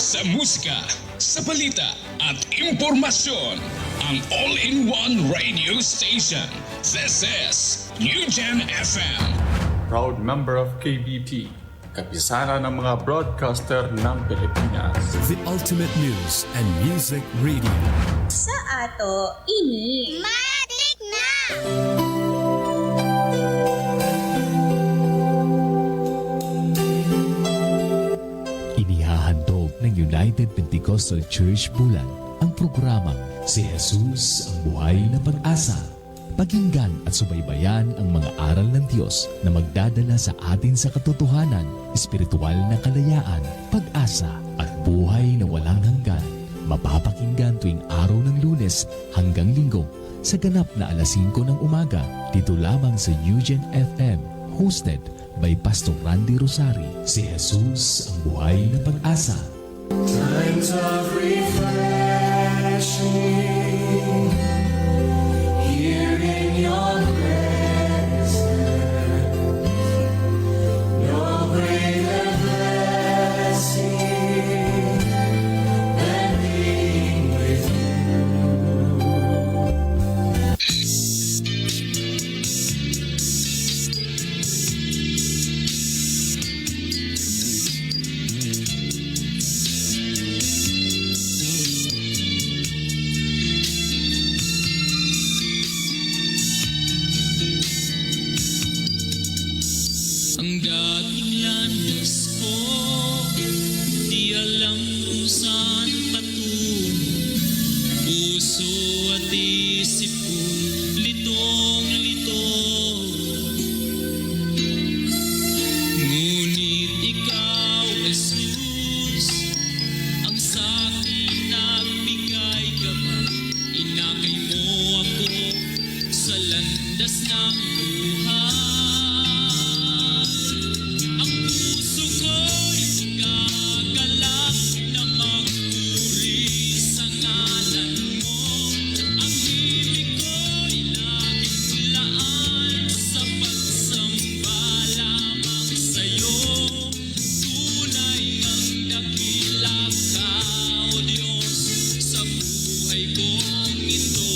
Sa musika, sa balita at impormasyon, ang all-in-one radio station. This is New Gen FM. Proud member of KBP, kapisana ng mga broadcaster ng Pilipinas. The ultimate news and music radio. Sa ato, ini. Matik na! Inihahandog ng United Pentecostal Church Bulan ang programang Si Jesus ang Buhay na Pag-asa. Pakinggan at subaybayan ang mga aral ng Diyos na magdadala sa atin sa katotohanan, espiritual na kalayaan, pag-asa at buhay na walang hanggan. Mapapakinggan tuwing araw ng Lunes hanggang Linggo sa ganap na alas 5 ng umaga dito lamang sa New Gen FM, hosted by Pastor Randy Rosari. Si Jesus ang Buhay na Pag-asa. Times of refreshing, here in your presence, no greater blessing than being with you. Ang dating landas ko, di alam kung saan patungo. Puso at isip ko, litong-lito. Ngunit ikaw, Jesus, ang sa'kin nagbigay gabay. Inakay mo ako sa landas ng buhay. Ang puso ko'y gagalak na magpuri sa ngalan mo. Ang himig ko'y laging laan sa pagsamba lamang sa'yo. Tunay ang dakila ka, O Diyos, sa buhay kong ito.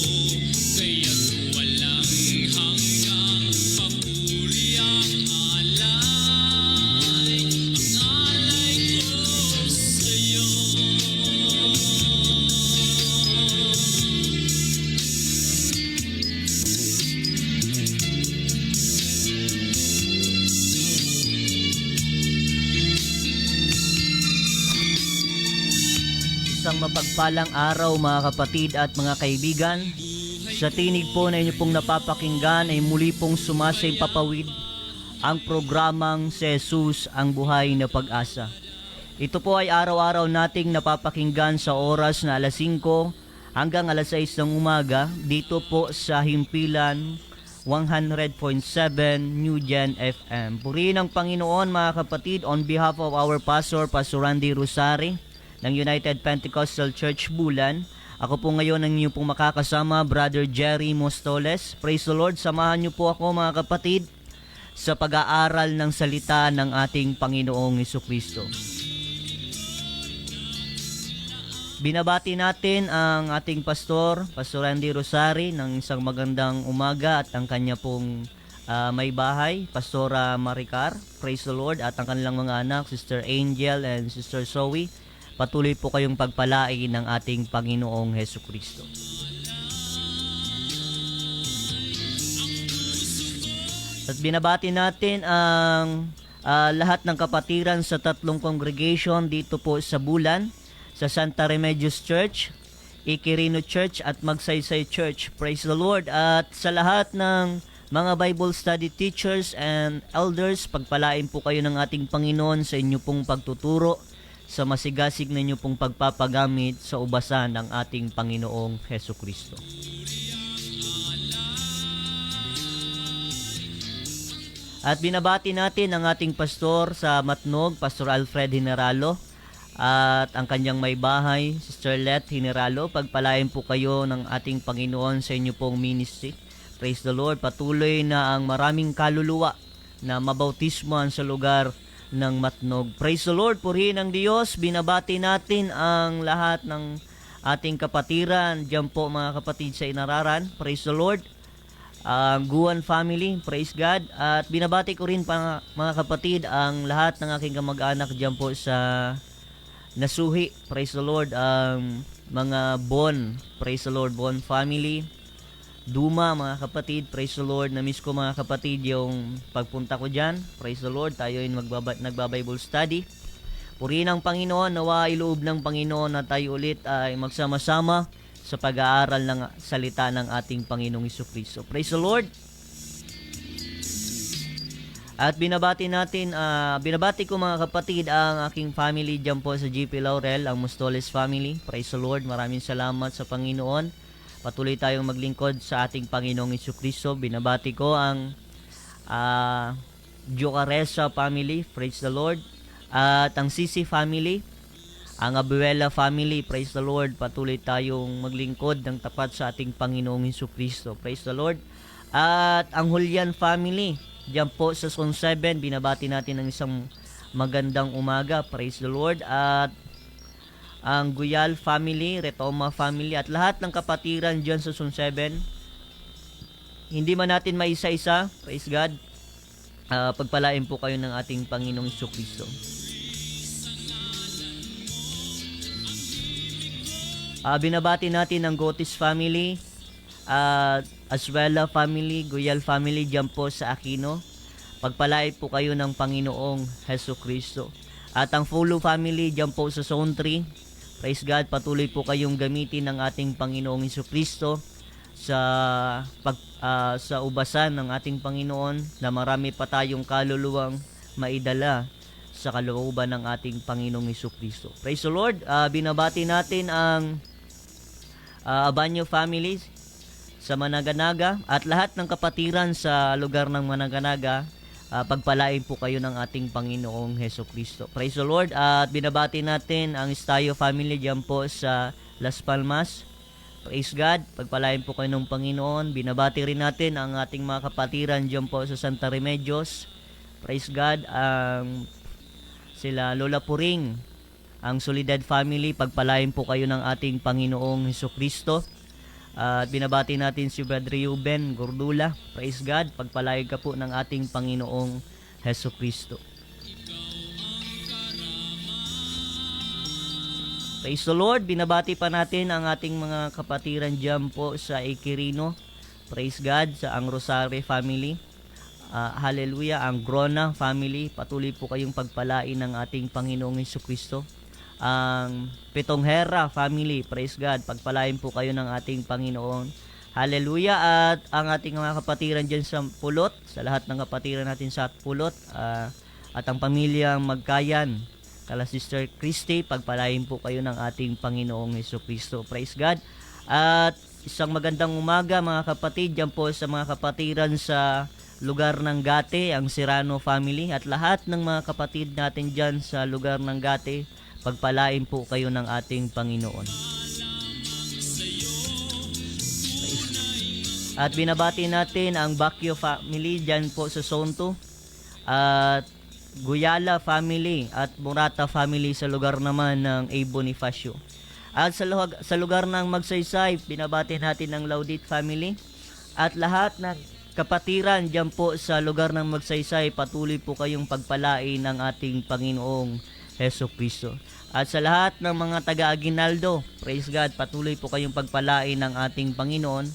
Kaya't walang hanggang papuri ang alay ko sa'yo. Isang mapagpalang araw mga kapatid at mga kaibigan. Sa tinig po na inyo pong napapakinggan ay muli pong sumasaypapawid ang programang Si Jesus ang Buhay na Pag-asa. Ito po ay araw-araw nating napapakinggan sa oras na alas 5 hanggang alas 6 ng umaga dito po sa Himpilan 100.7 New Gen FM. Purihin ang Panginoon mga kapatid on behalf of our pastor, Pastor Randy Rosari ng United Pentecostal Church Bulan. Ako po ngayon ang inyong pong makakasama, Brother Jerry Mostoles. Praise the Lord. Samahan niyo po ako mga kapatid sa pag-aaral ng salita ng ating Panginoong Hesukristo. Binabati natin ang ating pastor, Pastor Randy Rosari, ng isang magandang umaga at ang kanya pong may bahay, Pastora Maricar. Praise the Lord. At ang kanilang mga anak, Sister Angel and Sister Zoe. Patuloy po kayong pagpalain ng ating Panginoong Hesukristo. At binabati natin ang lahat ng kapatiran sa tatlong congregation dito po sa Bulan, sa Santa Remedios Church, Iquirino Church at Magsaysay Church. Praise the Lord. At sa lahat ng mga Bible study teachers and elders, pagpalain po kayo ng ating Panginoon sa inyo pong pagtuturo, sa masigasig na inyo pong pagpapagamit sa ubasan ng ating Panginoong Hesukristo. At binabati natin ang ating pastor sa Matnog, Pastor Alfred Generalo, at ang kanyang may bahay, Sister Let Generalo. Pagpalain po kayo ng ating Panginoon sa inyo pong ministry. Praise the Lord. Patuloy na ang maraming kaluluwa na mabautismohan sa lugar ng Matnog. Praise the Lord, purihin ang Diyos. Binabati natin ang lahat ng ating kapatiran diyan po mga kapatid sa Inararan. Praise the Lord. Guan family, praise God. At binabati ko rin pa mga kapatid ang lahat ng aking kamag-anak diyan po sa Nasuhi. Praise the Lord. Mga Bon, praise the Lord, Bon family. Duma mga kapatid, praise the Lord. Na-miss ko mga kapatid yung pagpunta ko dyan. Praise the Lord, tayo ay nagba-Bible study. Purihin ang Panginoon, nawa iloob ng Panginoon na tayo ulit ay magsama-sama sa pag-aaral ng salita ng ating Panginoong Jesucristo. Praise the Lord. At binabati ko mga kapatid ang aking family dyan po sa GP Laurel, ang Mostoles family. Praise the Lord, maraming salamat sa Panginoon. Patuloy tayong maglingkod sa ating Panginoong Jesucristo. Binabati ko ang Jocaresa family, praise the Lord. At ang Sisi family, ang Abuela family, praise the Lord. Patuloy tayong maglingkod ng tapat sa ating Panginoong Jesucristo. Praise the Lord. At ang Julian family, diyan po sa Zone 7, binabati natin ng isang magandang umaga. Praise the Lord. At ang Guyal family, Retoma family, at lahat ng kapatiran diyan sa Zone 7. Hindi man natin maisa-isa, praise God. Pagpalain po kayo ng ating Panginoong Jesucristo. Binabati natin ang Gotis family, Aswela family, Guyal family diyan po sa Aquino. Pagpalain po kayo ng Panginoong Jesucristo. At ang Fulo family diyan po sa Zone 3. Praise God, patuloy po kayong gamitin ng ating Panginoong Jesucristo sa ubasan ng ating Panginoon, na marami pa tayong kaluluwang maidala sa kalooban ng ating Panginoong Jesucristo. Praise the Lord. Binabati natin ang Abanyo family sa Managanaga at lahat ng kapatiran sa lugar ng Managanaga. Pagpalain po kayo ng ating Panginoong Jesucristo. Praise the Lord. At binabati natin ang Estayo family diyan po sa Las Palmas. Praise God. Pagpalain po kayo ng Panginoon. Binabati rin natin ang ating mga kapatiran diyan po sa Santa Remedios. Praise God. Sila Lola Puring, ang Solidad family, pagpalain po kayo ng ating Panginoong Jesucristo. At binabati natin si Brother Ruben Gordula. Praise God. Pagpalain ka po ng ating Panginoong Jesucristo. Praise the Lord. Binabati pa natin ang ating mga kapatiran dyan po sa Ikirino. Praise God. Sa ang Rosario family. Hallelujah. Ang Grona family. Patuloy po kayong pagpalain ng ating Panginoong Jesucristo. Ang Pitonghera family, praise God, pagpalain po kayo ng ating Panginoon. Hallelujah. At ang ating mga kapatiran dyan sa Pulot, sa lahat ng kapatiran natin sa Pulot, at ang pamilyang Magkayan, kala Sister Christy, pagpalain po kayo ng ating Panginoong Jesucristo. Praise God. At isang magandang umaga mga kapatid dyan po sa mga kapatiran sa lugar ng Gate, ang Serrano family, at lahat ng mga kapatid natin dyan sa lugar ng Gate. Pagpalain po kayo ng ating Panginoon. At binabati natin ang Baguio family dyan po sa Zone 2. At Guyala family at Murata family sa lugar naman ng A. Bonifacio. At sa lugar ng Magsaysay, binabati natin ang Laudit family. At lahat ng kapatiran dyan po sa lugar ng Magsaysay, patuloy po kayong pagpalain ng ating Panginoong Jesucristo. At sa lahat ng mga taga-Aguinaldo, praise God, patuloy po kayong pagpalain ng ating Panginoon.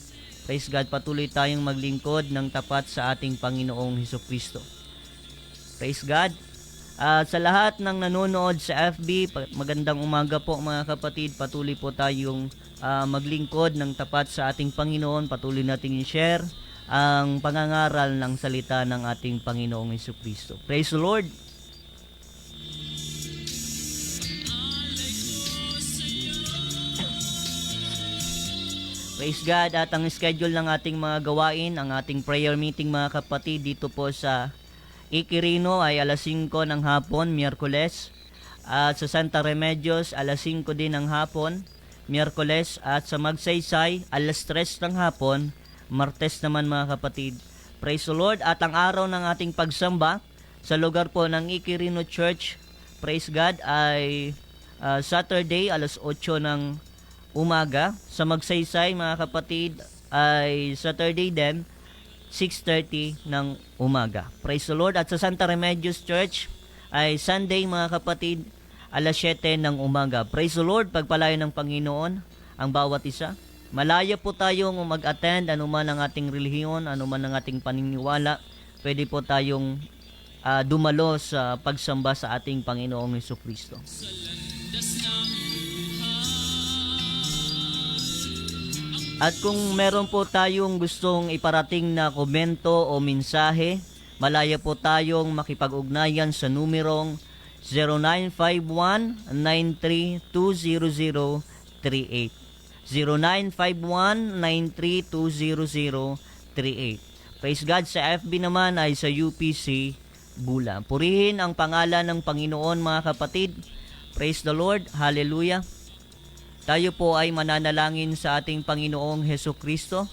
Praise God, patuloy tayong maglingkod ng tapat sa ating Panginoong Jesucristo. Praise God. At sa lahat ng nanonood sa FB, magandang umaga po mga kapatid. Patuloy po tayong maglingkod ng tapat sa ating Panginoon. Patuloy nating i-share ang pangangaral ng salita ng ating Panginoong Jesucristo. Praise the Lord. Praise God. At ang schedule ng ating mga gawain, ang ating prayer meeting mga kapatid dito po sa Ikirino ay alas 5 ng hapon, Miyerkules. At sa Santa Remedios, alas 5 din ng hapon, Miyerkules. At sa Magsaysay, alas 3 ng hapon, Martes naman mga kapatid. Praise the Lord. At ang araw ng ating pagsamba, sa lugar po ng Ikirino Church, praise God, ay Saturday alas 8 ng umaga. Sa Magsaysay mga kapatid ay Saturday din 6:30 ng umaga. Praise the Lord. At sa Santa Remedios Church ay Sunday mga kapatid alas 7 ng umaga. Praise the Lord. Pagpalain ng Panginoon ang bawat isa. Malaya po tayong mag-attend anuman ang ating relihiyon, anuman ang ating paniniwala. Pwede po tayong dumalo sa pagsamba sa ating Panginoong Hesukristo. At kung meron po tayong gustong iparating na komento o mensahe, malaya po tayong makipag-ugnayan sa numerong 0951-93-20038. 0951-93-20038. Praise God. Sa FB naman ay sa UPC Bulan. Purihin ang pangalan ng Panginoon mga kapatid. Praise the Lord. Hallelujah. Tayo po ay mananalangin sa ating Panginoong Hesukristo.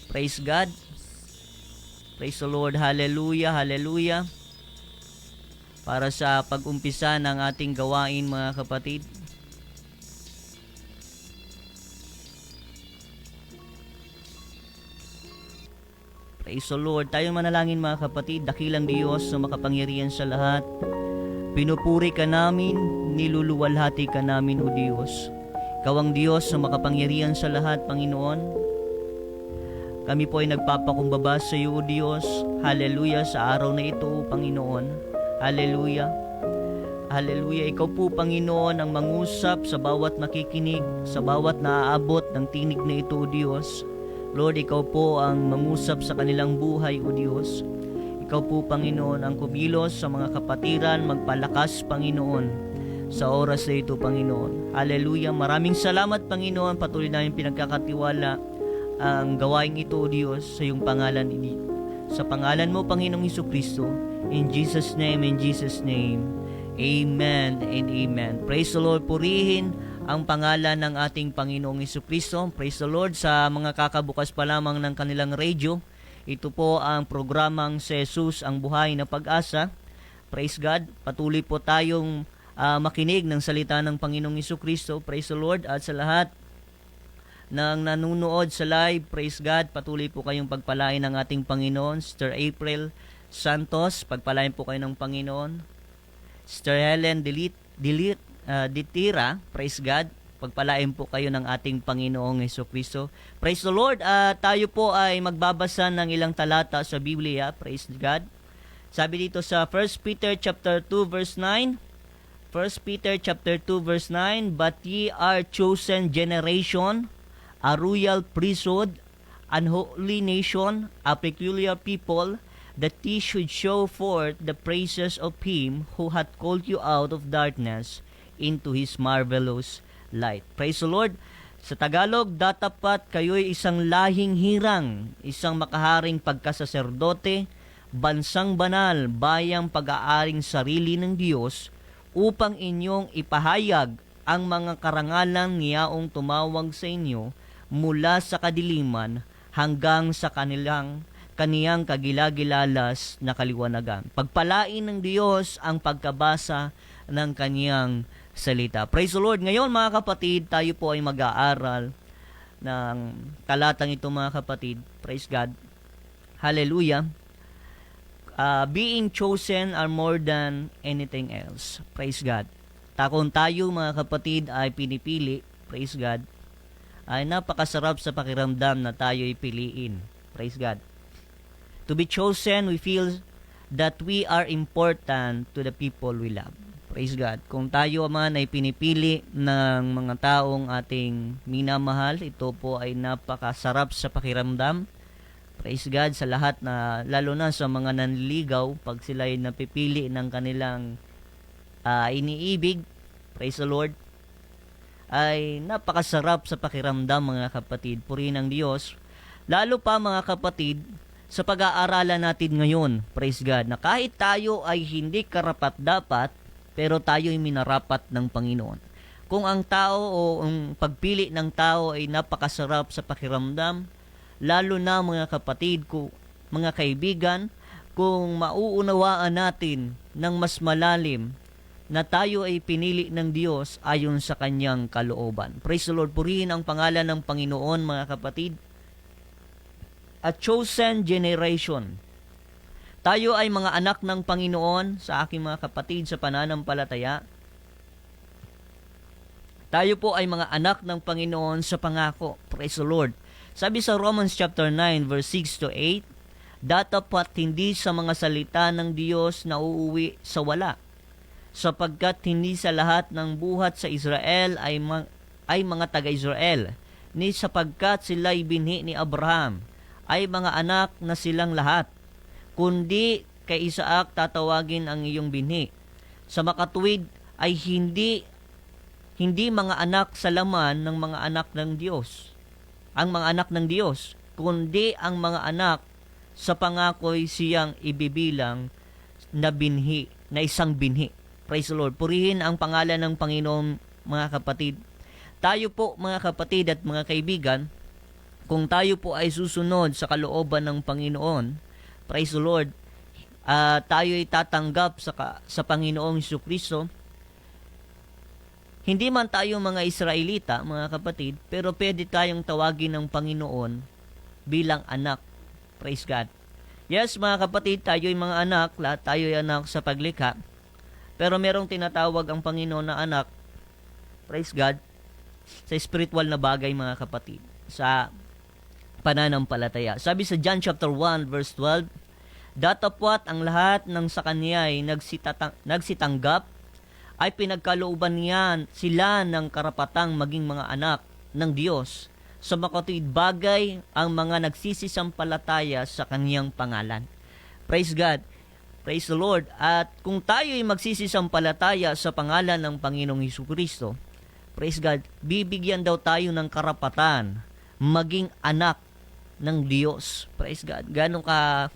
Praise God. Praise the Lord. Hallelujah. Hallelujah. Para sa pag-umpisa ng ating gawain mga kapatid. Praise the Lord. Tayo manalangin mga kapatid. Dakilang Diyos na makapangyarihan sa lahat. Pinupuri ka namin, niluluwalhati ka namin o Diyos. Ikaw ang Diyos na makapangyarihan sa lahat, Panginoon. Kami po ay nagpapakumbaba sa iyo o Diyos. Hallelujah sa araw na ito, o Panginoon. Hallelujah. Hallelujah. Ikaw po, Panginoon, ang mangusap sa bawat makikinig, sa bawat naaabot ng tinig na ito, o Diyos. Lord, ikaw po ang mangusap sa kanilang buhay, o Diyos. Ikaw po, Panginoon, ang kumilos sa mga kapatiran, magpalakas, Panginoon, sa oras na ito, Panginoon. Hallelujah. Maraming salamat, Panginoon. Patuloy namin pinagkakatiwala ang gawain ito, o Diyos, sa iyong pangalan. Sa pangalan mo, Panginoong Hesukristo. In Jesus' name, Amen and Amen. Praise the Lord. Purihin ang pangalan ng ating Panginoong Hesukristo. Praise the Lord. Sa mga kakabukas pa lamang ng kanilang radio, ito po ang programang si Jesus ang Buhay na Pag-asa. Praise God. Patuloy po tayong makinig ng salita ng Panginoong Hesukristo. Praise the Lord. At sa lahat ng nanunood sa live, praise God, patuloy po kayong pagpalain ng ating Panginoon. Sister April Santos, pagpalain po kayo ng Panginoon. Sister Helen Ditira, praise God, pagpalain po kayo ng ating Panginoong Hesukristo. Praise the Lord. Tayo po ay magbabasa ng ilang talata sa Biblia. Praise God. Sabi dito sa 1 Peter chapter 2 verse 9. 1 Peter chapter 2 verse 9, but ye are chosen generation, a royal priesthood, an holy nation, a peculiar people, that ye should show forth the praises of him who hath called you out of darkness into his marvelous light. Praise the Lord. Sa Tagalog, datapat kayo'y isang lahing hirang, isang makaharing pagkasaserdote, bansang banal, bayang pag-aaring sarili ng Diyos, upang inyong ipahayag ang mga karangalan niyaong tumawag sa inyo mula sa kadiliman hanggang sa kaniyang kagilagilalas na kaliwanagan. Pagpalain ng Diyos ang pagkabasa ng kaniyang salita. Praise the Lord. Ngayon mga kapatid, tayo po ay mag-aaral ng talatang ito mga kapatid. Praise God. Hallelujah. Being chosen are more than anything else. Praise God. Kung tayo mga kapatid ay pinipili, praise God, ay napakasarap sa pakiramdam na tayo ay piliin. Praise God. To be chosen, we feel that we are important to the people we love. Praise God. Kung tayo man ay pinipili ng mga taong ating minamahal, ito po ay napakasarap sa pakiramdam. Praise God sa lahat na, lalo na sa mga nanliligaw, pag sila ay napipili ng kanilang iniibig, praise the Lord, ay napakasarap sa pakiramdam mga kapatid. Purihin ang Diyos. Lalo pa mga kapatid, sa pag-aaralan natin ngayon, praise God, na kahit tayo ay hindi karapat-dapat, pero tayo ay minarapat ng Panginoon. Kung ang tao o ang pagpili ng tao ay napakasarap sa pakiramdam, lalo na mga kapatid ko, mga kaibigan, kung mauunawaan natin ng mas malalim na tayo ay pinili ng Diyos ayon sa kanyang kalooban. Praise the Lord. Purihin ang pangalan ng Panginoon, mga kapatid. A chosen generation. Tayo ay mga anak ng Panginoon, sa aking mga kapatid, sa pananampalataya. Tayo po ay mga anak ng Panginoon sa pangako. Praise the Lord. Sabi sa Romans chapter 9 verse 6 to 8, "Datapat hindi sa mga salita ng Diyos na uuwi sa wala, sapagkat hindi sa lahat ng buhat sa Israel ay mga taga-Israel, ni sapagkat sila'y binhi ni Abraham, ay mga anak na silang lahat, kundi kay Isaac tatawagin ang iyong binhi. Sa makatuwid ay hindi mga anak sa laman ng mga anak ng Diyos, ang mga anak ng Diyos, kundi ang mga anak sa pangako'y siyang ibibilang na binhi, na isang binhi." Praise the Lord. Purihin ang pangalan ng Panginoon, mga kapatid. Tayo po, mga kapatid at mga kaibigan, kung tayo po ay susunod sa kalooban ng Panginoon, praise the Lord, tayo ay tatanggap sa Panginoong Jesucristo. Hindi man tayo mga Israelita, mga kapatid, pero pwede tayong tawagin ng Panginoon bilang anak. Praise God. Yes, mga kapatid, tayo ay mga anak, lahat tayo ay anak sa paglikha. Pero merong tinatawag ang Panginoon na anak, praise God, sa spiritual na bagay, mga kapatid, sa pananampalataya. Sabi sa John chapter 1 verse 12, "Datapwat ang lahat ng sa kanya ay nagsitanggap, ay pinagkalooban niyan sila ng karapatang maging mga anak ng Diyos. Sa makatuwid bagay ang mga nagsisisampalataya sa kaniyang pangalan." Praise God. Praise the Lord. At kung tayo ay magsisisampalataya sa pangalan ng Panginoong Jesucristo, praise God, bibigyan daw tayo ng karapatan maging anak ng Diyos. Praise God. Ganun ka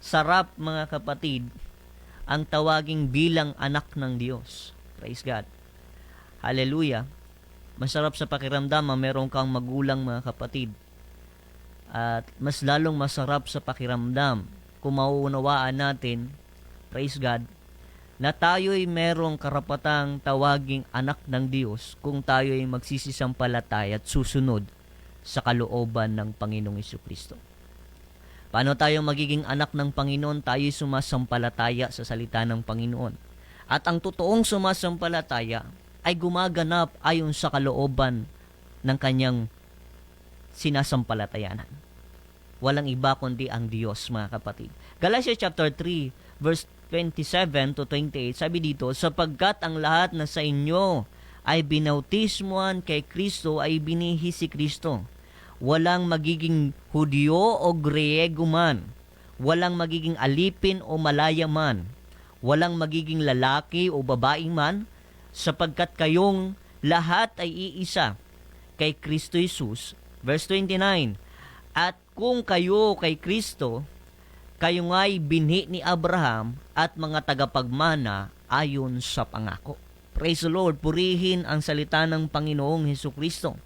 sarap, mga kapatid, ang tawaging bilang anak ng Diyos. Praise God. Hallelujah. Masarap sa pakiramdam ang meron kang magulang, mga kapatid. At mas lalong masarap sa pakiramdam kung mauunawaan natin, praise God, na tayo ay merong karapatang tawaging anak ng Diyos kung tayo ay magsisisampalataya at susunod sa kalooban ng Panginoong Jesucristo. Paano tayo magiging anak ng Panginoon? Tayo ay sumasampalataya sa salita ng Panginoon. At ang totoong sumasampalataya ay gumaganap ayon sa kalooban ng kanyang sinasampalatayanan. Walang iba kundi ang Diyos, mga kapatid. Galatians chapter 3 verse 27 to 28, sabi dito, "Sapagkat ang lahat na sa inyo ay binautismuhan kay Kristo ay binihi si Kristo. Walang magiging Hudyo o Griego man, walang magiging alipin o malaya man, walang magiging lalaki o babae man, sapagkat kayong lahat ay iisa kay Kristo Jesus." Verse 29, "At kung kayo kay Kristo, kayo nga'y binhi ni Abraham at mga tagapagmana ayon sa pangako." Praise the Lord. Purihin ang salita ng Panginoong Hesukristo.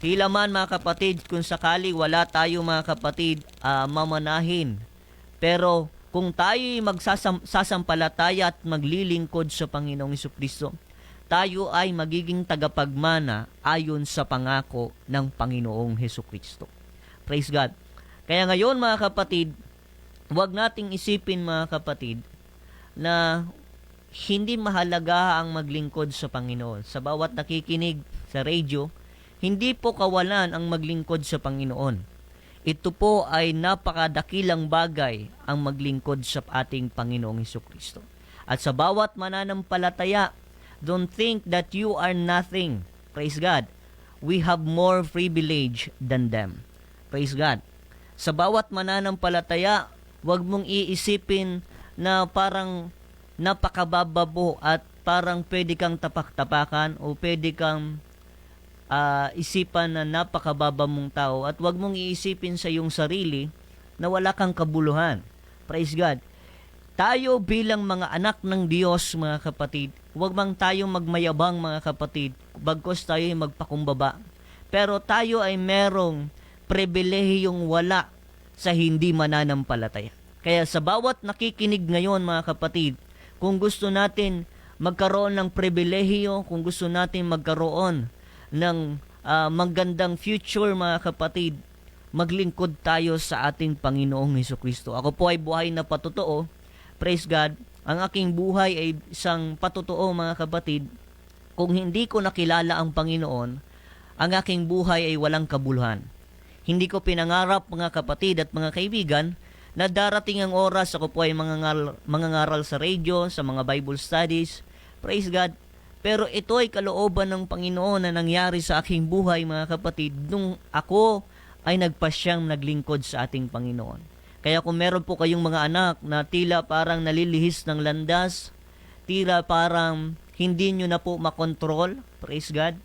Tila man, mga kapatid, kung sakali wala tayo, mga kapatid, mamanahin. Pero kung tayo'y magsasampalataya at maglilingkod sa Panginoong Hesukristo, tayo ay magiging tagapagmana ayon sa pangako ng Panginoong Hesukristo. Praise God. Kaya ngayon, mga kapatid, huwag nating isipin, mga kapatid, na hindi mahalaga ang maglingkod sa Panginoon. Sa bawat nakikinig sa radio, hindi po kawalan ang maglingkod sa Panginoon. Ito po ay napakadakilang bagay ang maglingkod sa ating Panginoong Hesukristo. At sa bawat mananampalataya, don't think that you are nothing. Praise God. We have more privilege than them. Praise God. Sa bawat mananampalataya, huwag mong iisipin na parang napakababa po at parang pwede kang tapak-tapakan o pwede kang isipan na napakababa mong tao, at huwag mong iisipin sa iyong sarili na wala kang kabuluhan. Praise God. Tayo bilang mga anak ng Diyos, mga kapatid, huwag mang tayo magmayabang, mga kapatid, bagkos tayo ay magpakumbaba. Pero tayo ay merong pribilehiyong wala sa hindi mananampalataya. Kaya sa bawat nakikinig ngayon mga kapatid, kung gusto natin magkaroon ng pribilehiyo, kung gusto natin magkaroon ng magandang future mga kapatid, maglingkod tayo sa ating Panginoong Hesukristo. Ako po ay buhay na patotoo. Praise God. Ang aking buhay ay isang patotoo mga kapatid. Kung hindi ko nakilala ang Panginoon, ang aking buhay ay walang kabuluhan. Hindi ko pinangarap mga kapatid at mga kaibigan na darating ang oras ako po ay mangangaral sa radio, sa mga Bible studies. Praise God. Pero ito ay kalooban ng Panginoon na nangyari sa aking buhay mga kapatid nung ako ay nagpasyang naglingkod sa ating Panginoon. Kaya kung meron po kayong mga anak na tila parang nalilihis ng landas, tila parang hindi nyo na po makontrol, praise God,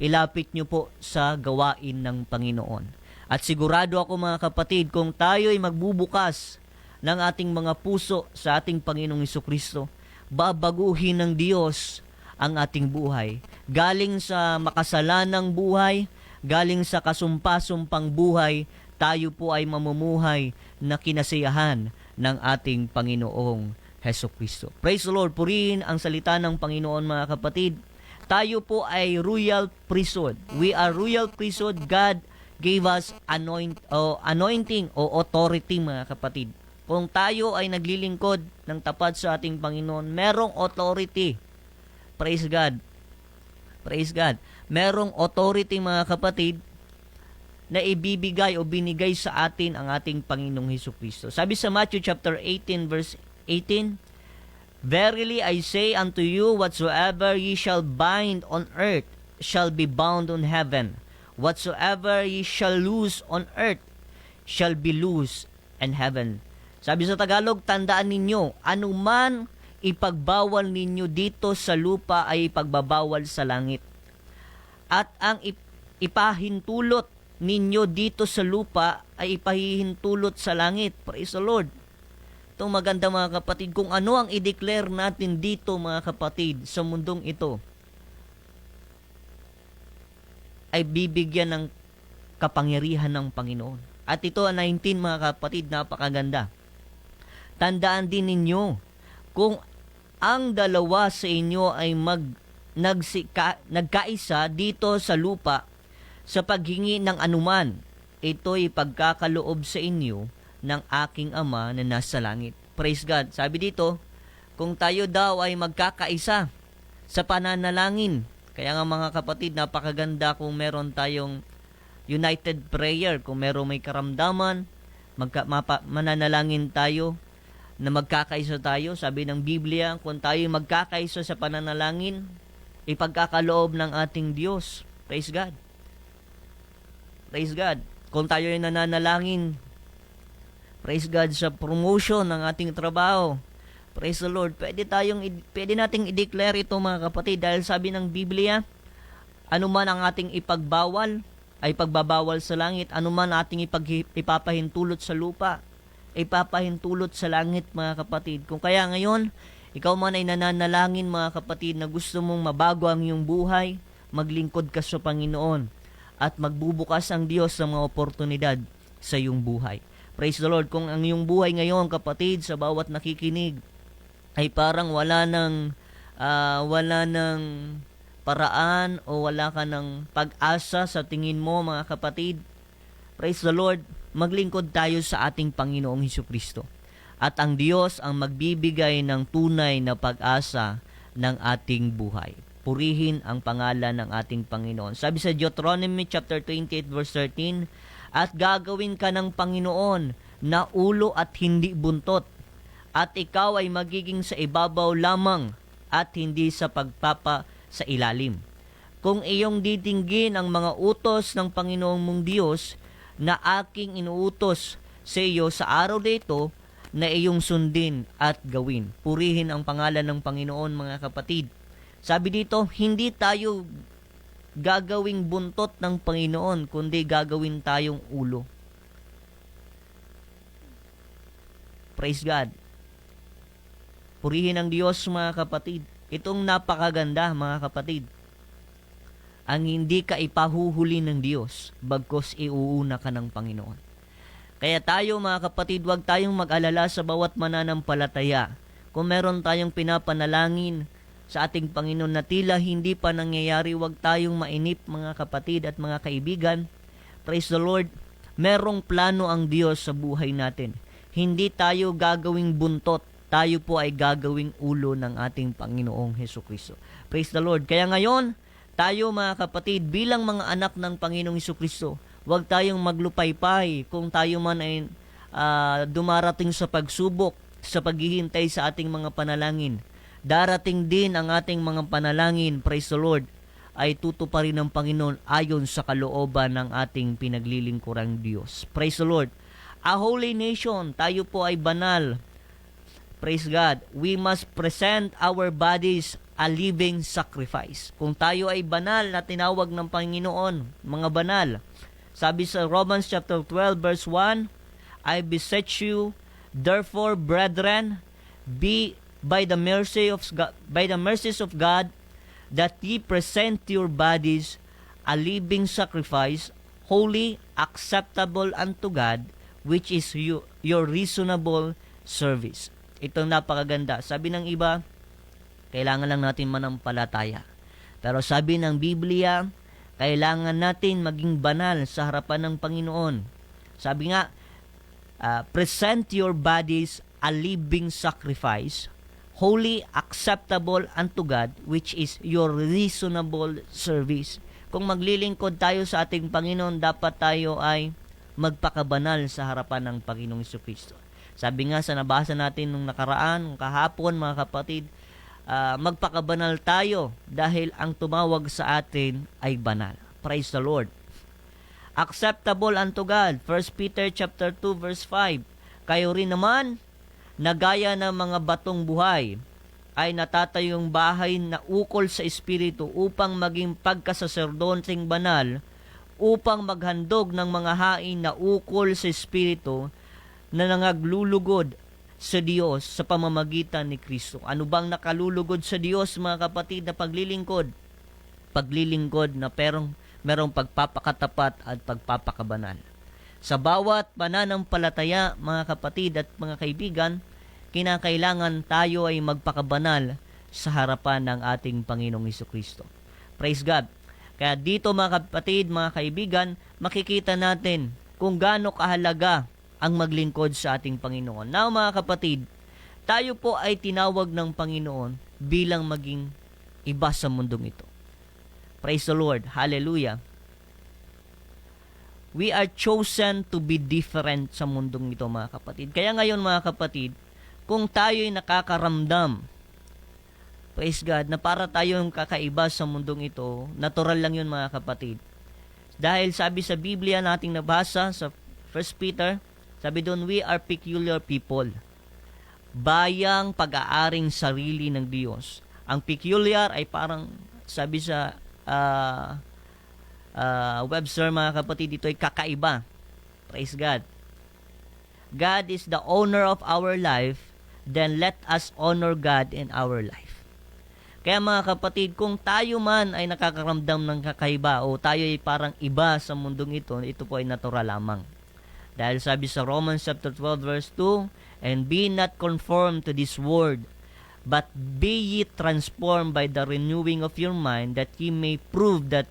ilapit nyo po sa gawain ng Panginoon. At sigurado ako mga kapatid, kung tayo ay magbubukas ng ating mga puso sa ating Panginoong Hesukristo, babaguhin ng Diyos ang ating buhay. Galing sa makasalanang buhay, galing sa kasumpa-sumpang buhay, tayo po ay mamumuhay na kinasiyahan ng ating Panginoong Hesukristo. Praise the Lord. Purihin ang salita ng Panginoon mga kapatid. Tayo po ay royal priesthood. We are royal priesthood. God gave us anointing o authority mga kapatid. Kung tayo ay naglilingkod ng tapat sa ating Panginoon, merong authority. Praise God. Praise God. Merong authority mga kapatid na ibibigay o binigay sa atin ang ating Panginoong Hesukristo. Sabi sa Matthew chapter 18 verse 18, Verily I say unto you, whatsoever ye shall bind on earth shall be bound on heaven. Whatsoever ye shall loose on earth shall be loose in heaven. Sabi sa Tagalog, tandaan ninyo, anuman ipagbawal ninyo dito sa lupa ay ipagbabawal sa langit. At ang ipahintulot ninyo dito sa lupa ay ipahihintulot sa langit. Praise the Lord. Itong maganda mga kapatid, kung ano ang i-declare natin dito mga kapatid sa mundong ito, ay bibigyan ng kapangyarihan ng Panginoon. At ito ang 19 mga kapatid, napakaganda. Tandaan din ninyo, kung ang dalawa sa inyo ay nagkaisa dito sa lupa sa paghingi ng anuman, ito'y pagkakaloob sa inyo ng aking Ama na nasa langit. Praise God. Sabi dito, kung tayo daw ay magkakaisa sa pananalangin, kaya nga mga kapatid, napakaganda kung meron tayong united prayer, kung meron may karamdaman, mananalangin tayo, na magkakaisa tayo. Sabi ng Biblia, kung tayo magkakaisa sa pananalangin, ipagkakaloob ng ating Diyos. Praise God. Praise God. Kung tayo ay nananalangin, praise God, sa promotion ng ating trabaho, praise the Lord, pwede nating i-declare ito mga kapatid, dahil sabi ng Biblia, anuman ang ating ipagbawal ay pagbabawal sa langit, anuman ating ipapahintulot sa lupa, ipapahintulot sa langit mga kapatid. Kung kaya ngayon, ikaw man ay nananalangin mga kapatid na gusto mong mabago ang iyong buhay, maglingkod ka sa Panginoon at magbubukas ang Diyos sa mga oportunidad sa iyong buhay. Praise the Lord. Kung ang iyong buhay ngayon kapatid, sa bawat nakikinig, ay parang wala ng paraan o wala ka ng pag-asa sa tingin mo mga kapatid, praise the Lord, maglingkod tayo sa ating Panginoong Hesukristo. At ang Diyos ang magbibigay ng tunay na pag-asa ng ating buhay. Purihin ang pangalan ng ating Panginoon. Sabi sa Deuteronomy chapter 28 verse 13, at gagawin ka ng Panginoon na ulo at hindi buntot, at ikaw ay magiging sa ibabaw lamang at hindi sa pagpapa sa ilalim. Kung iyong ditinggin ang mga utos ng Panginoong mong Diyos na aking inuutos sa iyo sa araw na ito, na iyong sundin at gawin. Purihin ang pangalan ng Panginoon mga kapatid. Sabi dito, hindi tayo gagawing buntot ng Panginoon, kundi gagawin tayong ulo. Praise God. Purihin ang Diyos mga kapatid. Itong napakaganda mga kapatid. Ang hindi ka ipahuhuli ng Diyos, bagkos iuuna ka ng Panginoon. Kaya tayo mga kapatid, huwag tayong mag-alala sa bawat mananampalataya. Kung meron tayong pinapanalangin sa ating Panginoon na tila hindi pa nangyayari, huwag tayong mainip mga kapatid at mga kaibigan. Praise the Lord. Merong plano ang Diyos sa buhay natin. Hindi tayo gagawing buntot. Tayo po ay gagawing ulo ng ating Panginoong Hesukristo. Praise the Lord. Kaya ngayon, tayo mga kapatid, bilang mga anak ng Panginoong Hesukristo, huwag tayong maglupaypay kung tayo man ay dumarating sa pagsubok, sa paghihintay sa ating mga panalangin. Darating din ang ating mga panalangin, praise the Lord, ay tutuparin ng Panginoon ayon sa kalooban ng ating pinaglilingkurang Diyos. Praise the Lord. A holy nation, tayo po ay banal. Praise God. We must present our bodies a living sacrifice. Kung tayo ay banal na tinawag ng Panginoon, mga banal. Sabi sa Romans chapter 12 verse 1, I beseech you, therefore, brethren, be by the mercies of God, that ye present your bodies a living sacrifice, holy, acceptable unto God, which is your reasonable service. Ito napakaganda. Sabi ng iba, kailangan lang natin manampalataya. Pero sabi ng Biblia, kailangan natin maging banal sa harapan ng Panginoon. Sabi nga, present your bodies a living sacrifice, holy, acceptable unto God, which is your reasonable service. Kung maglilingkod tayo sa ating Panginoon, dapat tayo ay magpakabanal sa harapan ng Panginoong Jesucristo. Sabi nga sa nabasa natin nung nakaraan, kahapon mga kapatid, magpakabanal tayo dahil ang tumawag sa atin ay banal. Praise the Lord. Acceptable unto God. 1 Peter chapter 2 verse 5. Kayo rin naman, na gaya ng mga batong buhay, ay natatayong bahay na ukol sa Espiritu upang maging pagkasaserdoteng banal, upang maghandog ng mga hain na ukol sa Espiritu na nangaglulugod sa Diyos sa pamamagitan ni Kristo. Ano bang nakalulugod sa Diyos mga kapatid na paglilingkod? Paglilingkod na merong pagpapakatapat at pagpapakabanal. Sa bawat pananampalataya, mga kapatid at mga kaibigan, kinakailangan tayo ay magpakabanal sa harapan ng ating Panginoong Hesukristo. Praise God. Kaya dito mga kapatid, mga kaibigan, makikita natin kung gaano kahalaga ang maglingkod sa ating Panginoon. Now mga kapatid, tayo po ay tinawag ng Panginoon bilang maging iba sa mundong ito. Praise the Lord. Hallelujah. We are chosen to be different sa mundong ito mga kapatid. Kaya ngayon mga kapatid, kung tayo'y nakakaramdam, praise God, na para tayong kakaiba sa mundong ito, natural lang yun mga kapatid. Dahil sabi sa Biblia nating nabasa sa 1 Peter, sabi doon, we are peculiar people. Bayang pag-aaring sarili ng Diyos. Ang peculiar ay parang, sabi sa Webster mga kapatid, dito ay kakaiba. Praise God. God is the owner of our life, then let us honor God in our life. Kaya mga kapatid, kung tayo man ay nakakaramdam ng kakaiba o tayo ay parang iba sa mundong ito po ay natural lamang. Dahil sabi sa Romans chapter 12 verse 2, and be not conformed to this world, but be ye transformed by the renewing of your mind, that ye may prove that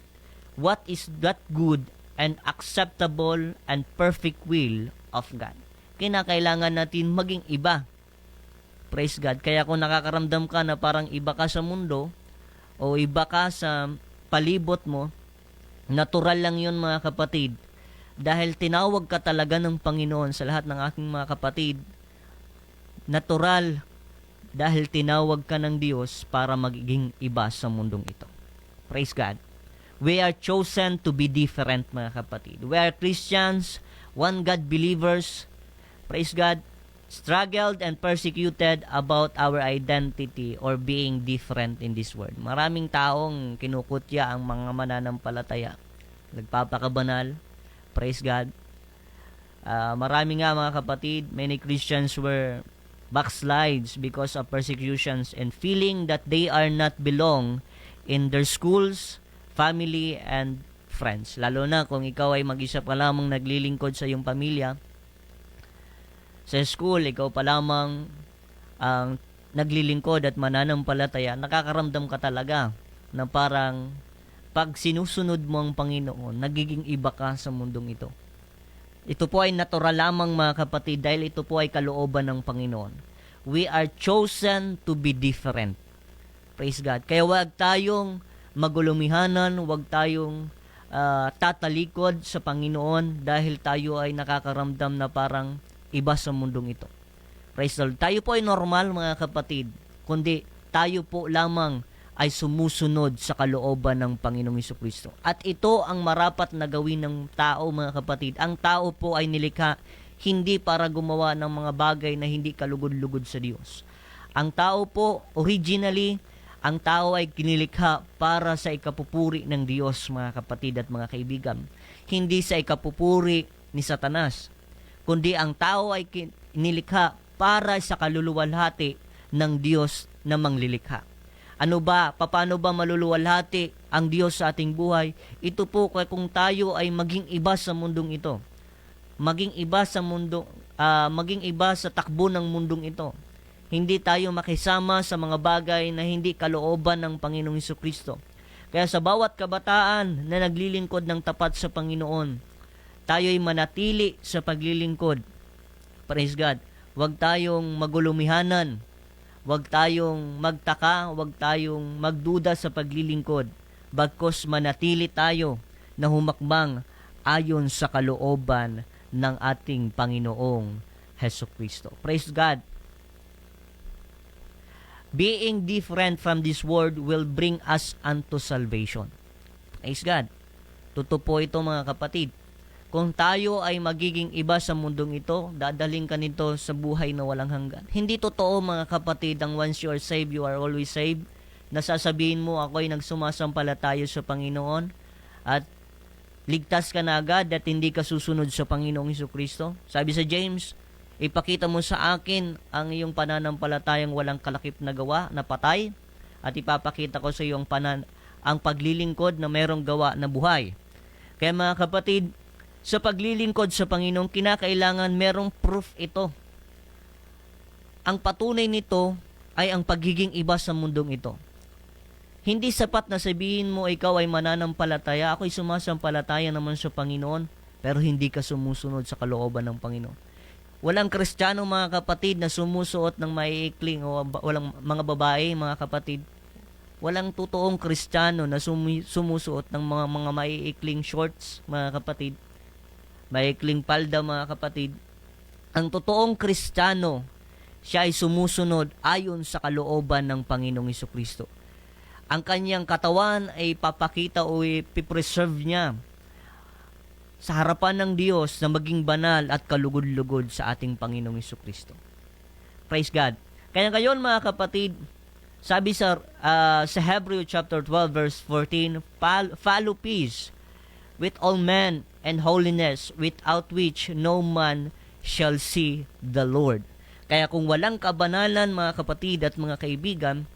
what is that good and acceptable and perfect will of God. Kinakailangan natin maging iba. Praise God. Kaya kung nakakaramdam ka na parang iba ka sa mundo o iba ka sa palibot mo, natural lang yun mga kapatid. Dahil tinawag ka talaga ng Panginoon sa lahat ng aking mga kapatid. Natural dahil tinawag ka ng Diyos para magiging iba sa mundong ito. Praise God. We are chosen to be different mga kapatid. We are Christians, one God believers, praise God, struggled and persecuted about our identity or being different in this world. Maraming taong kinukutya ang mga mananampalataya. Nagpapakabanal, praise God. Marami nga mga kapatid, many Christians were backslides because of persecutions and feeling that they are not belong in their schools, family, and friends. Lalo na kung ikaw ay mag-isa pa lamang naglilingkod sa iyong pamilya, Sa school, ikaw pa lamang ang naglilingkod at mananampalataya, nakakaramdam ka talaga na parang pag sinusunod mo ang Panginoon, nagiging iba ka sa mundong ito. Ito po ay natural lamang mga kapatid dahil ito po ay kalooban ng Panginoon. We are chosen to be different. Praise God. Kaya wag tayong magulumihanan, wag tayong tatalikod sa Panginoon dahil tayo ay nakakaramdam na parang iba sa mundong ito. Praise the Lord. Tayo po ay normal mga kapatid, kundi tayo po lamang ay sumusunod sa kalooban ng Panginoong Jesucristo. At ito ang marapat na gawin ng tao mga kapatid. Ang tao po ay nilikha hindi para gumawa ng mga bagay na hindi kalugod-lugod sa Diyos. Ang tao po, originally, ang tao ay kinilikha para sa ikapupuri ng Diyos mga kapatid at mga kaibigan. Hindi sa ikapupuri ni Satanas, kundi ang tao ay kinilikha para sa kaluluwalhati ng Diyos na manglilikha. Ano ba? Paano ba maluluwalhati ang Diyos sa ating buhay? Ito po kung tayo ay maging iba sa mundong ito. Maging iba sa takbo ng mundong ito. Hindi tayo makisama sa mga bagay na hindi kalooban ng Panginoong Jesucristo. Kaya sa bawat kabataan na naglilingkod ng tapat sa Panginoon, tayo ay manatili sa paglilingkod. Praise God. Huwag tayong magulumihanan. Huwag tayong magtaka. Huwag tayong magduda sa paglilingkod. Bagkus manatili tayo na humakbang ayon sa kalooban ng ating Panginoong Hesukristo. Praise God. Being different from this world will bring us unto salvation. Praise God. Totoo po ito mga kapatid. Kung tayo ay magiging iba sa mundong ito, dadaling ka nito sa buhay na walang hanggan. Hindi totoo mga kapatid ang once you are saved, you are always saved. Nasasabihin mo, ako ay nagsumasampalataya sa Panginoon at ligtas ka na agad at hindi ka susunod sa Panginoong Jesucristo. Sabi sa James, ipakita mo sa akin ang iyong pananampalatayang walang kalakip na gawa na patay at ipapakita ko sa iyo ang paglilingkod na merong gawa na buhay. Kaya mga kapatid, sa paglilingkod sa Panginoon, kinakailangan merong proof ito. Ang patunay nito ay ang pagiging iba sa mundong ito. Hindi sapat na sabihin mo ikaw ay mananampalataya, ako'y sumasampalataya naman sa Panginoon, pero hindi ka sumusunod sa kalooban ng Panginoon. Walang Kristiyano mga kapatid na sumusuot ng maiikling o walang mga babae mga kapatid. Walang totoong Kristiyano na sumusuot ng mga maiikling shorts mga kapatid. Maiikling palda mga kapatid. Ang totoong Kristiyano, siya ay sumusunod ayon sa kalooban ng Panginoong Jesucristo. Ang kanyang katawan ay papakita o ipipreserve niya sa harapan ng Diyos na maging banal at kalugod-lugod sa ating Panginoong Jesucristo. Praise God. Kaya ngayon mga kapatid, sabi sa Hebrew chapter 12 verse 14, follow peace with all men and holiness, without which no man shall see the Lord. Kaya kung walang kabanalan mga kapatid at mga kaibigan,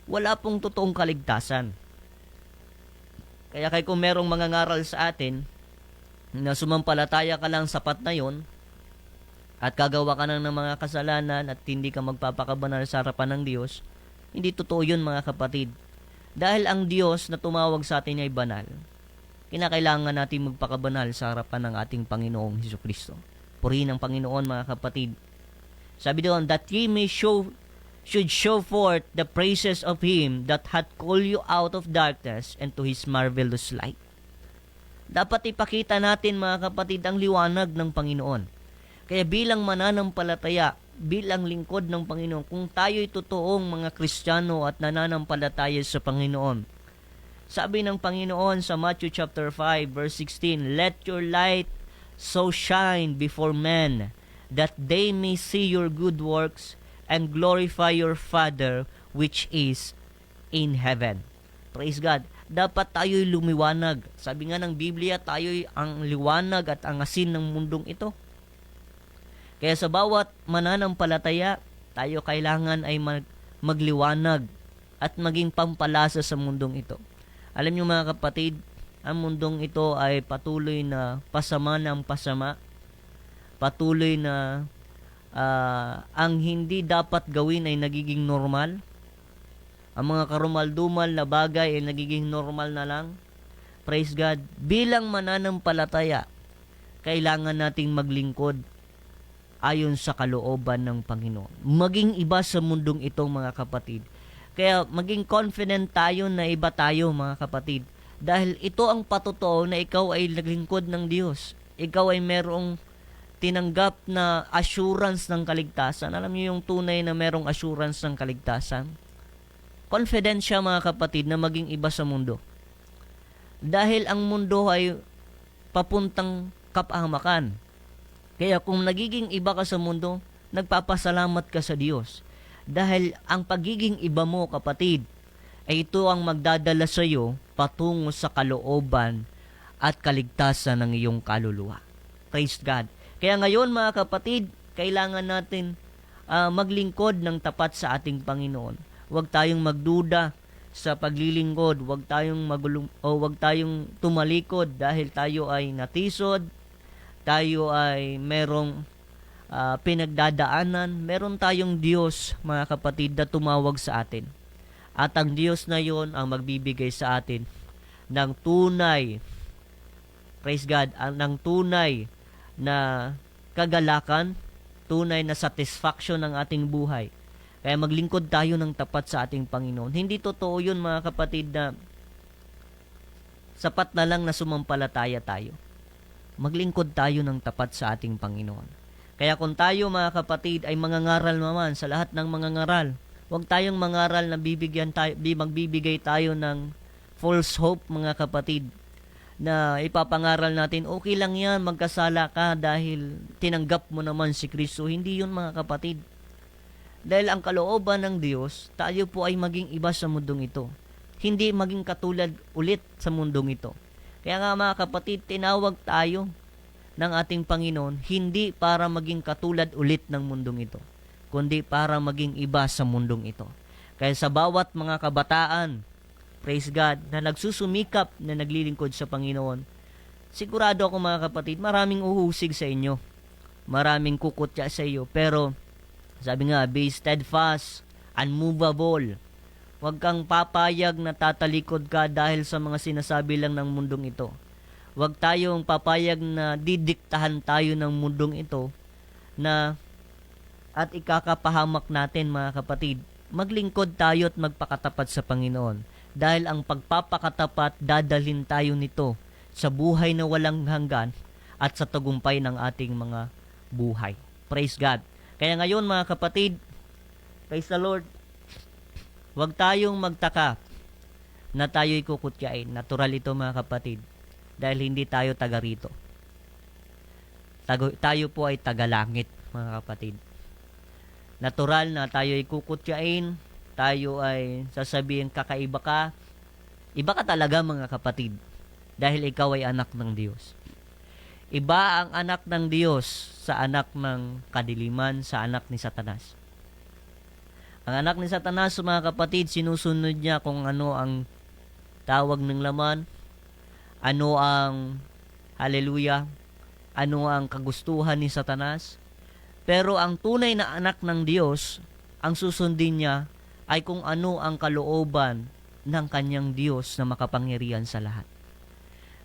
wala pong totoong kaligtasan. Kaya kung merong mga ngaral sa atin na sumampalataya ka lang sapat na yon at gagawa ka ng mga kasalanan at hindi ka magpapakabanal sa harapan ng Diyos, hindi totoo yun mga kapatid. Dahil ang Diyos na tumawag sa atin ay banal, kinakailangan natin magpakabanal sa harapan ng ating Panginoong Jesucristo. Purihin ang Panginoon mga kapatid. Sabi doon, that ye should show forth the praises of Him that hath called you out of darkness and to His marvelous light. Dapat ipakita natin mga kapatid ang liwanag ng Panginoon. Kaya bilang mananampalataya, bilang lingkod ng Panginoon, kung tayo'y totoong mga Kristiyano at nananampalataya sa Panginoon, sabi ng Panginoon sa Matthew chapter 5 verse 16, let your light so shine before men that they may see your good works and glorify your Father which is in heaven. Praise God. Dapat tayo'y lumiwanag. Sabi nga ng Biblia, tayo'y ang liwanag at ang asin ng mundong ito. Kaya sa bawat mananampalataya, tayo kailangan ay magliwanag at maging pampalasa sa mundong ito. Alam niyo mga kapatid, ang mundong ito ay patuloy na pasama ng pasama. Patuloy na ang hindi dapat gawin ay nagiging normal. Ang mga karumal-dumal na bagay ay nagiging normal na lang. Praise God. Bilang mananampalataya, kailangan nating maglingkod ayon sa kalooban ng Panginoon. Maging iba sa mundong itong mga kapatid. Kaya maging confident tayo na iba tayo mga kapatid. Dahil ito ang patotoo na ikaw ay naglingkod ng Diyos. Ikaw ay merong tinanggap na assurance ng kaligtasan. Alam niyo yung tunay na merong assurance ng kaligtasan? Confident siya mga kapatid na maging iba sa mundo. Dahil ang mundo ay papuntang kapahamakan. Kaya kung nagiging iba ka sa mundo, nagpapasalamat ka sa Diyos. Dahil ang pagiging iba mo kapatid, ay ito ang magdadala sa iyo patungo sa kalooban at kaligtasan ng iyong kaluluwa. Praise God. Kaya ngayon mga kapatid, kailangan natin maglingkod ng tapat sa ating Panginoon. Huwag tayong magduda sa paglilingkod, huwag tayong tumalikod dahil tayo ay natisod, tayo ay merong pinagdadaanan, meron tayong Diyos mga kapatid na tumawag sa atin. At ang Diyos na yon ang magbibigay sa atin ng tunay, praise God, ng tunay na kagalakan, tunay na satisfaction ng ating buhay. Kaya maglingkod tayo ng tapat sa ating Panginoon. Hindi totoo yun mga kapatid na sapat na lang na sumampalataya tayo. Maglingkod tayo ng tapat sa ating Panginoon. Kaya kung tayo mga kapatid ay mangangaral naman sa lahat ng mangangaral, huwag tayong mangaral na magbibigay tayo ng false hope mga kapatid, na ipapangaral natin, okay lang yan, magkasala ka dahil tinanggap mo naman si Kristo. Hindi yun mga kapatid. Dahil ang kalooban ng Diyos, tayo po ay maging iba sa mundong ito. Hindi maging katulad ulit sa mundong ito. Kaya nga mga kapatid, tinawag tayo ng ating Panginoon, hindi para maging katulad ulit ng mundong ito, kundi para maging iba sa mundong ito. Kaya sa bawat mga kabataan, praise God, na nagsusumikap na naglilingkod sa Panginoon, sigurado ako mga kapatid, maraming uhusig sa inyo. Maraming kukutya sa iyo. Pero, sabi nga, be steadfast, unmovable. Huwag kang papayag na tatalikod ka dahil sa mga sinasabi lang ng mundong ito. Huwag tayong papayag na didiktahan tayo ng mundong ito na at ikakapahamak natin mga kapatid. Maglingkod tayo at magpakatapat sa Panginoon. Dahil ang pagpapakatapat, dadalhin tayo nito sa buhay na walang hanggan at sa tagumpay ng ating mga buhay. Praise God. Kaya ngayon mga kapatid, praise the Lord, huwag tayong magtaka na tayo'y kukutyain. Natural ito mga kapatid, dahil hindi tayo taga rito. Tayo po ay taga-langit mga kapatid. Natural na tayo'y kukutyain, tayo ay sasabihin kakaiba ka. Iba ka talaga mga kapatid, dahil ikaw ay anak ng Diyos. Iba ang anak ng Diyos sa anak ng kadiliman, sa anak ni Satanas. Ang anak ni Satanas mga kapatid, sinusunod niya kung ano ang tawag ng laman, ano ang hallelujah, ano ang kagustuhan ni Satanas. Pero ang tunay na anak ng Diyos, ang susundin niya ay kung ano ang kalooban ng kanyang Diyos na makapangyarihan sa lahat.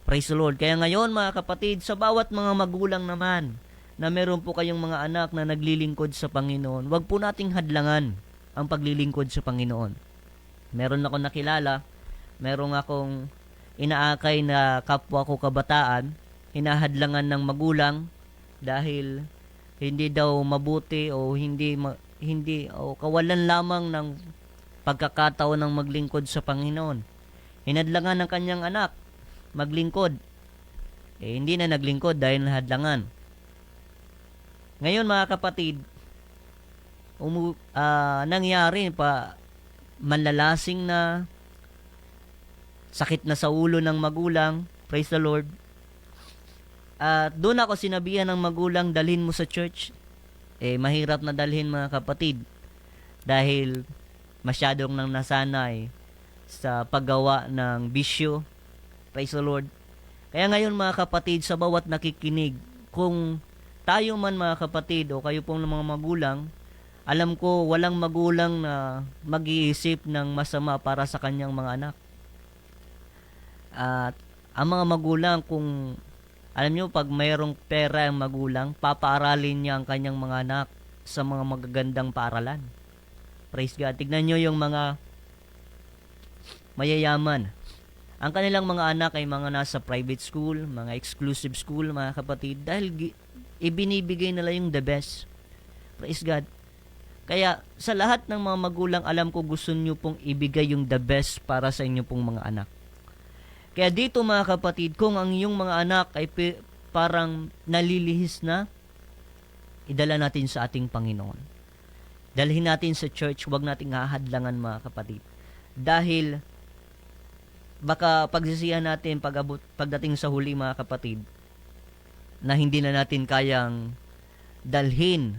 Praise the Lord. Kaya ngayon mga kapatid, sa bawat mga magulang naman na meron po kayong mga anak na naglilingkod sa Panginoon, wag po nating hadlangan ang paglilingkod sa Panginoon. Meron ako nakilala, meron akong inaakay na kapwa ko kabataan, hinahadlangan ng magulang dahil hindi daw mabuti o hindi o kawalan lamang ng pagkakataon ng maglingkod sa Panginoon. Hinadlangan ng kanyang anak maglingkod. Hindi na naglingkod dahil nahadlangan. Ngayon mga kapatid, nangyari pa manlalasing na, sakit na sa ulo ng magulang, praise the Lord. Doon ako sinabihan ng magulang, dalhin mo sa church. Mahirap na dalhin mga kapatid dahil masyadong nang nasanay sa paggawa ng bisyo. Praise the Lord. Kaya ngayon mga kapatid, sa bawat nakikinig, kung tayo man mga kapatid o kayo pong mga magulang, alam ko walang magulang na mag-iisip ng masama para sa kanyang mga anak. At ang mga magulang, kung alam nyo, pag mayroong pera ang magulang, papaaralin niya ang kanyang mga anak sa mga magagandang paaralan. Praise God. Tignan nyo yung mga mayayaman. Ang kanilang mga anak ay mga nasa private school, mga exclusive school, mga kapatid, dahil ibinibigay nila yung the best. Praise God. Kaya sa lahat ng mga magulang, alam ko gusto nyo pong ibigay yung the best para sa inyo pong mga anak. Kaya dito mga kapatid, kung ang iyong mga anak ay parang nalilihis na, idala natin sa ating Panginoon. Dalhin natin sa church, huwag nating hahadlangan mga kapatid. Dahil baka pagsisihan natin pagdating sa huli mga kapatid, na hindi na natin kayang dalhin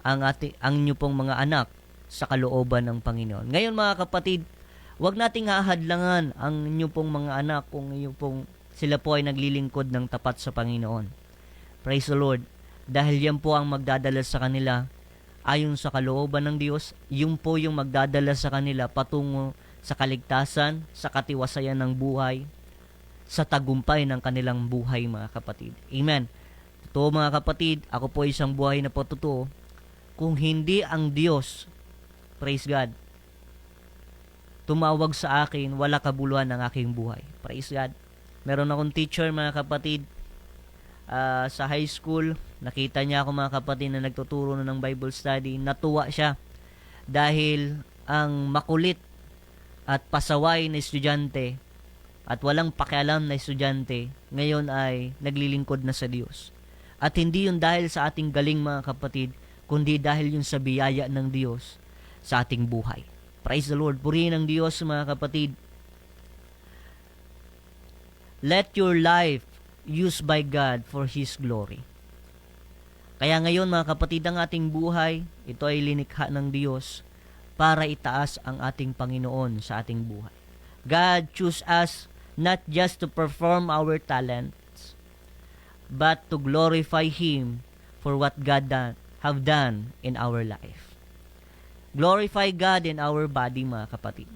ang inyo pong mga anak sa kalooban ng Panginoon. Ngayon mga kapatid, huwag nating hahadlangan ang inyo pong mga anak kung sila po ay naglilingkod ng tapat sa Panginoon. Praise the Lord. Dahil yan po ang magdadala sa kanila ayon sa kalooban ng Diyos. Yung po yung magdadala sa kanila patungo sa kaligtasan, sa katiwasayan ng buhay, sa tagumpay ng kanilang buhay mga kapatid. Amen. Totoo mga kapatid, ako po isang buhay na patotoo. Kung hindi ang Diyos, praise God, tumawag sa akin, wala kabuluhan ng aking buhay. Praise God. Meron akong teacher mga kapatid sa high school. Nakita niya ako mga kapatid na nagtuturo na ng Bible study. Natuwa siya dahil ang makulit at pasaway na estudyante at walang pakialam na estudyante ngayon ay naglilingkod na sa Diyos. At hindi yun dahil sa ating galing mga kapatid, kundi dahil yun sa biyaya ng Diyos sa ating buhay. Praise the Lord. Purihin ang Diyos mga kapatid. Let your life used by God for His glory. Kaya ngayon mga kapatid, ang ating buhay, ito ay linikha ng Diyos para itaas ang ating Panginoon sa ating buhay. God choose us not just to perform our talents, but to glorify Him for what God have done in our life. Glorify God in our body mga kapatid.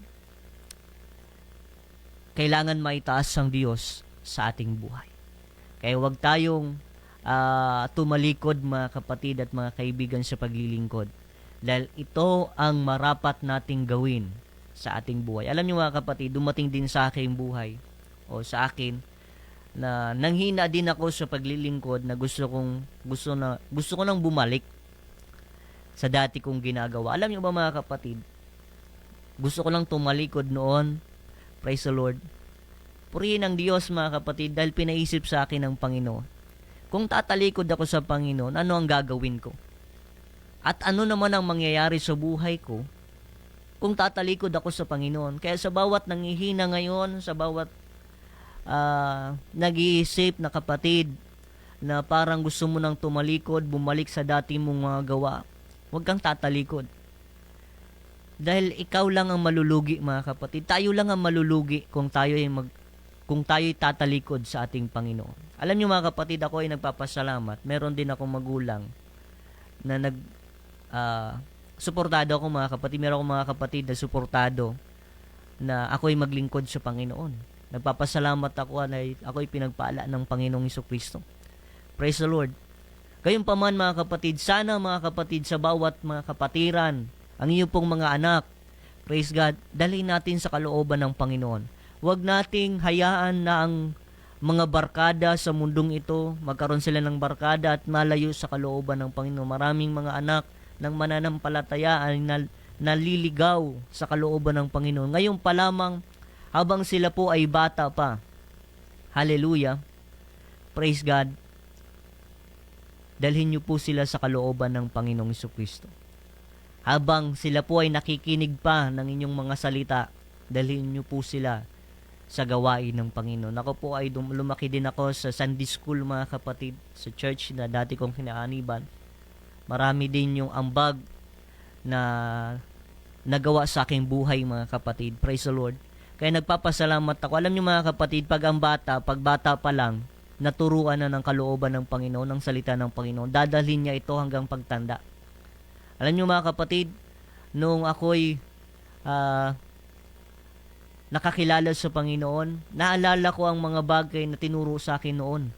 Kailangan maitaas ang Diyos sa ating buhay. Kaya huwag tayong tumalikod mga kapatid at mga kaibigan sa paglilingkod. Dahil ito ang marapat nating gawin sa ating buhay. Alam niyo mga kapatid, dumating din sa aking buhay o sa akin na nanghina din ako sa paglilingkod na gusto ko nang bumalik sa dati kong ginagawa. Alam niyo ba mga kapatid, gusto ko lang tumalikod noon. Praise the Lord. Purihin ang Diyos mga kapatid dahil pinaisip sa akin ng Panginoon. Kung tatalikod ako sa Panginoon, ano ang gagawin ko? At ano naman ang mangyayari sa buhay ko kung tatalikod ako sa Panginoon? Kaya sa bawat nangihina ngayon, sa bawat nag-iisip na kapatid na parang gusto mo nang tumalikod, bumalik sa dati mong mga gawa, huwag kang tatalikod. Dahil ikaw lang ang malulugi mga kapatid. Tayo lang ang malulugi kung tayo'y tatalikod sa ating Panginoon. Alam niyo mga kapatid, ako ay nagpapasalamat. Meron din akong magulang na suportado ako mga kapatid. Meron akong mga kapatid na suportado na ako'y maglingkod sa Panginoon. Nagpapasalamat ako na ako'y pinagpala ng Panginoong Jesucristo. Praise the Lord. Gayunpaman mga kapatid, sana mga kapatid sa bawat mga kapatiran, ang iyong pong mga anak, praise God, dalhin natin sa kalooban ng Panginoon. Huwag nating hayaan na ang mga barkada sa mundong ito, magkaroon sila ng barkada at malayo sa kalooban ng Panginoon. Maraming mga anak ng mananampalataya ay naliligaw sa kalooban ng Panginoon. Ngayon pa lamang, habang sila po ay bata pa. Hallelujah. Praise God. Dalhin niyo po sila sa kalooban ng Panginoong Jesucristo. Habang sila po ay nakikinig pa ng inyong mga salita, dalhin niyo po sila sa gawain ng Panginoon. Ako po ay lumaki din ako sa Sunday School mga kapatid, sa church na dati kong kinaaniban. Marami din yung ambag na nagawa sa aking buhay mga kapatid. Praise the Lord. Kaya nagpapasalamat ako. Alam niyo mga kapatid, pag bata pa lang, naturuan na ng kalooban ng Panginoon, ng salita ng Panginoon. Dadalhin niya ito hanggang pagtanda. Alam niyo mga kapatid, nung ako'y nakakilala sa Panginoon, naalala ko ang mga bagay na tinuro sa akin noon,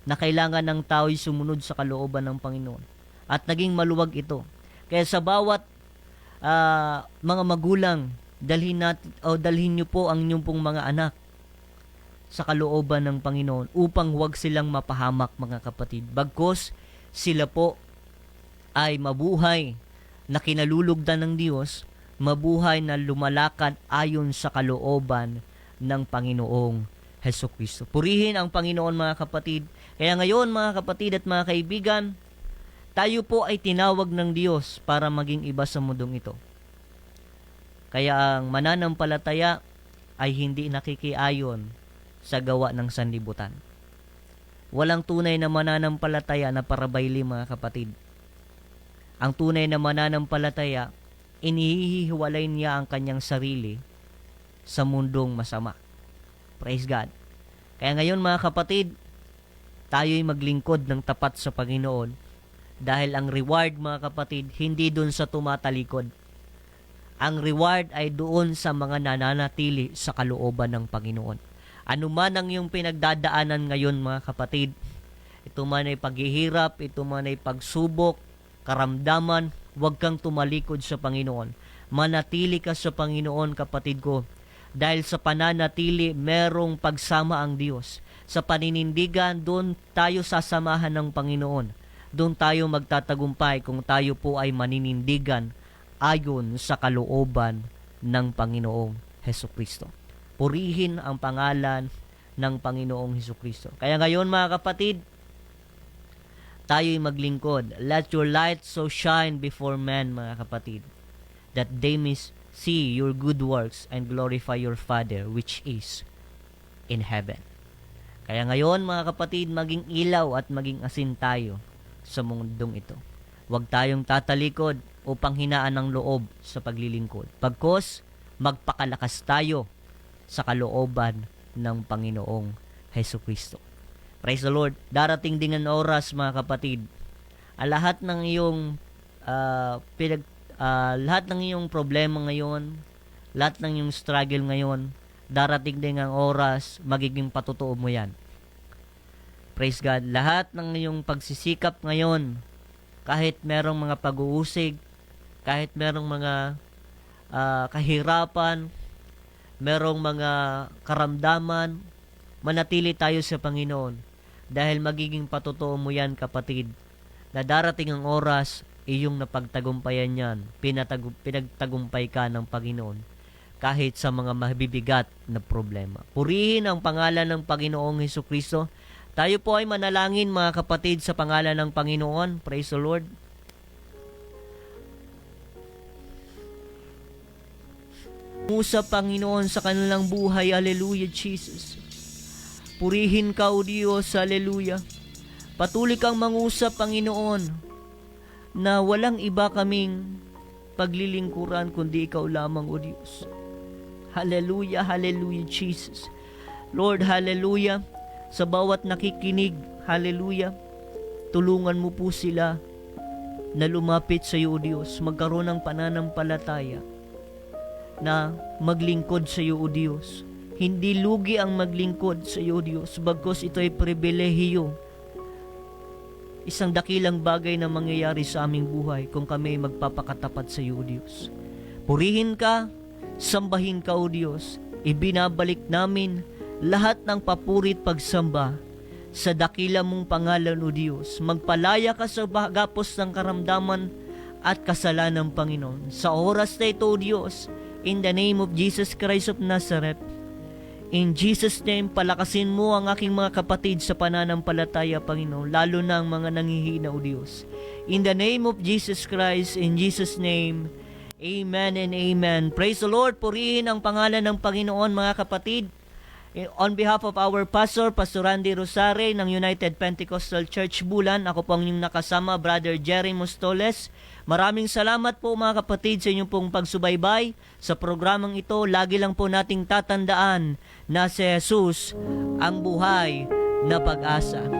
na kailangan ng tao'y sumunod sa kalooban ng Panginoon. At naging maluwag ito. Kaya sa bawat mga magulang, dalhin niyo po ang inyong pong mga anak sa kalooban ng Panginoon upang huwag silang mapahamak, mga kapatid. Bagkos sila po ay mabuhay na kinalulugdan ng Diyos, mabuhay na lumalakad ayon sa kalooban ng Panginoong Hesukristo. Purihin ang Panginoon, mga kapatid. Kaya ngayon, mga kapatid at mga kaibigan, tayo po ay tinawag ng Diyos para maging iba sa mundong ito. Kaya ang mananampalataya ay hindi nakikiayon sa gawa ng sanlibutan. Walang tunay na mananampalataya na parabayli, mga kapatid. Ang tunay na mananampalataya, inihihiwalay niya ang kanyang sarili sa mundong masama. Praise God. Kaya ngayon, mga kapatid, tayo'y maglingkod ng tapat sa Panginoon dahil ang reward, mga kapatid, hindi doon sa tumatalikod. Ang reward ay doon sa mga nananatili sa kalooban ng Panginoon. Ano man ang iyong pinagdadaanan ngayon, mga kapatid, ito man ay paghihirap, ito man ay pagsubok, karamdaman, huwag kang tumalikod sa Panginoon. Manatili ka sa Panginoon, kapatid ko, dahil sa pananatili, merong pagsama ang Diyos. Sa paninindigan, doon tayo sasamahan ng Panginoon. Doon tayo magtatagumpay kung tayo po ay maninindigan ayon sa kalooban ng Panginoong Hesukristo. Purihin ang pangalan ng Panginoong Hesukristo. Kaya ngayon, mga kapatid, tayo'y maglingkod. Let your light so shine before men, mga kapatid, that they may see your good works and glorify your Father which is in heaven. Kaya ngayon, mga kapatid, maging ilaw at maging asin tayo sa mundong ito. Huwag tayong tatalikod upang hinaan ng loob sa paglilingkod. Pagkos, magpakalakas tayo sa kalooban ng Panginoong Hesukristo. Praise the Lord. Darating din ang oras, mga kapatid, lahat ng iyong problema ngayon, lahat ng iyong struggle ngayon, darating din ang oras, magiging patotoo mo yan. Praise God. Lahat ng iyong pagsisikap ngayon, kahit merong mga pag-uusig, kahit merong mga kahirapan, merong mga karamdaman, manatili tayo sa Panginoon. Dahil magiging patotoo mo yan, kapatid, na darating ang oras, iyong napagtagumpayan yan, pinagtagumpay ka ng Panginoon, kahit sa mga mabibigat na problema. Purihin ang pangalan ng Panginoong Hesukristo. Tayo po ay manalangin, mga kapatid, sa pangalan ng Panginoon. Praise the Lord. Sa Panginoon sa kanilang buhay. Hallelujah, Jesus. Purihin ka, O Diyos. Hallelujah. Patuloy kang mangusap, Panginoon, na walang iba kaming paglilingkuran kundi ikaw lamang, O Diyos. Hallelujah, hallelujah, Jesus. Lord, hallelujah. Sa bawat nakikinig, hallelujah, tulungan mo po sila na lumapit sa iyo, O Diyos, magkaroon ng pananampalataya na maglingkod sa iyo, O Diyos. Hindi lugi ang maglingkod sa iyo, O Diyos, bagkus ito ay pribilehiyo. Isang dakilang bagay na mangyayari sa aming buhay kung kami magpapakatapat sa iyo, O Diyos. Purihin ka, sambahin ka, O Diyos. Ibinabalik namin lahat ng papurit pagsamba sa dakila mong pangalan, O Diyos. Magpalaya ka sa gapos ng karamdaman at kasalanan, Panginoon. Sa oras na ito, O Diyos, in the name of Jesus Christ of Nazareth, in Jesus' name, palakasin mo ang aking mga kapatid sa pananampalataya, Panginoon, lalo na ang mga nanghihina, O Diyos. In the name of Jesus Christ, in Jesus' name, amen and amen. Praise the Lord. Purihin ang pangalan ng Panginoon, mga kapatid. On behalf of our pastor, Pastor Randy Rosare ng United Pentecostal Church Bulan, ako po ang inyong nakasama, Brother Jerry Mostoles. Maraming salamat po, mga kapatid, sa inyong pong pagsubaybay sa programang ito. Lagi lang po nating tatandaan na si Jesus ang buhay na pag-asa.